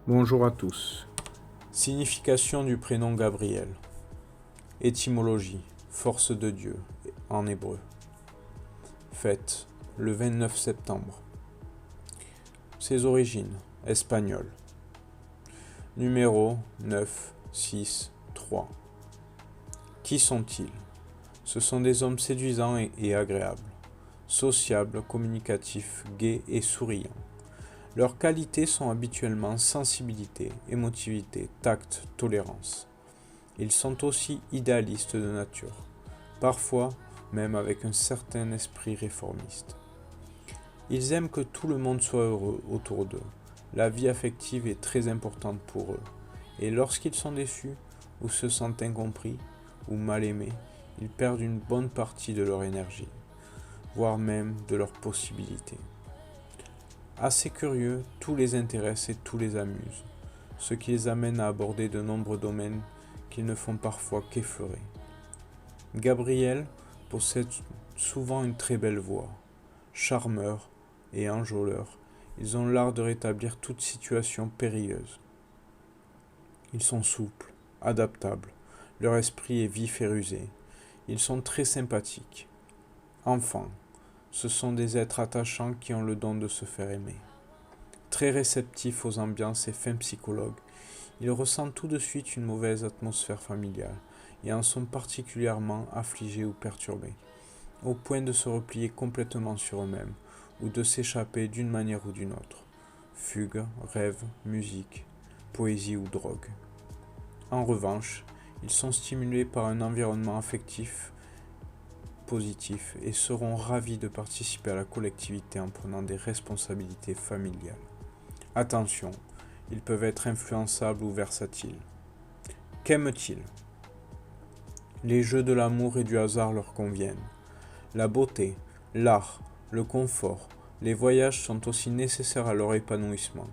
Bonjour à tous. Signification du prénom Gabriel. Étymologie, force de Dieu, en hébreu. Fête, le 29 septembre. Ses origines, espagnol. Numéro 9, 6, 3. Qui sont-ils? Ce sont des hommes séduisants et agréables, sociables, communicatifs, gais et souriants. Leurs qualités sont habituellement sensibilité, émotivité, tact, tolérance. Ils sont aussi idéalistes de nature, parfois même avec un certain esprit réformiste. Ils aiment que tout le monde soit heureux autour d'eux. La vie affective est très importante pour eux, et lorsqu'ils sont déçus, ou se sentent incompris, ou mal aimés, ils perdent une bonne partie de leur énergie, voire même de leurs possibilités. Assez curieux, tout les intéresse et tout les amuse, ce qui les amène à aborder de nombreux domaines qu'ils ne font parfois qu'effleurer. Gabriel possède souvent une très belle voix. Charmeur et enjôleur, ils ont l'art de rétablir toute situation périlleuse. Ils sont souples, adaptables, leur esprit est vif et rusé. Ils sont très sympathiques. Enfants, ce sont des êtres attachants qui ont le don de se faire aimer. Très réceptifs aux ambiances et fins psychologues, ils ressentent tout de suite une mauvaise atmosphère familiale et en sont particulièrement affligés ou perturbés, au point de se replier complètement sur eux-mêmes ou de s'échapper d'une manière ou d'une autre. Fugue, rêve, musique, poésie ou drogue. En revanche, ils sont stimulés par un environnement affectif positif et seront ravis de participer à la collectivité en prenant des responsabilités familiales. Attention, ils peuvent être influençables ou versatiles. Qu'aiment-ils? Les jeux de l'amour et du hasard leur conviennent. La beauté, l'art, le confort, les voyages sont aussi nécessaires à leur épanouissement.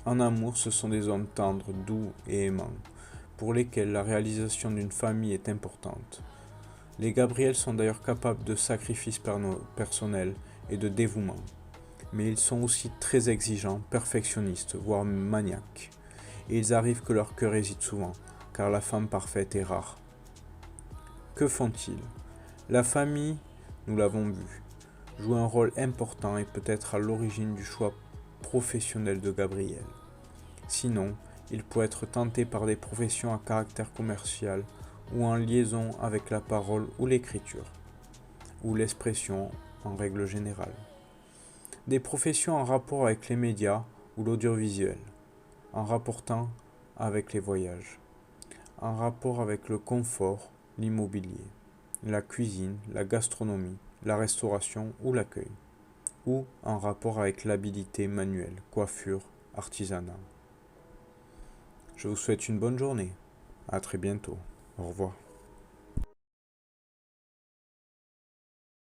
En amour, ce sont des hommes tendres, doux et aimants, pour lesquels la réalisation d'une famille est importante. Les Gabriels sont d'ailleurs capables de sacrifices personnels et de dévouement. Mais ils sont aussi très exigeants, perfectionnistes, voire maniaques. Et il arrive que leur cœur hésite souvent, car la femme parfaite est rare. Que font-ils? La famille, nous l'avons vu, joue un rôle important et peut être à l'origine du choix professionnel de Gabriel. Sinon, il peut être tenté par des professions à caractère commercial ou en liaison avec la parole ou l'écriture, ou l'expression en règle générale. Des professions en rapport avec les médias ou l'audiovisuel, en rapportant avec les voyages, en rapport avec le confort, l'immobilier, la cuisine, la gastronomie, la restauration ou l'accueil, ou en rapport avec l'habileté manuelle, coiffure, artisanat. Je vous souhaite une bonne journée. À très bientôt. Au revoir.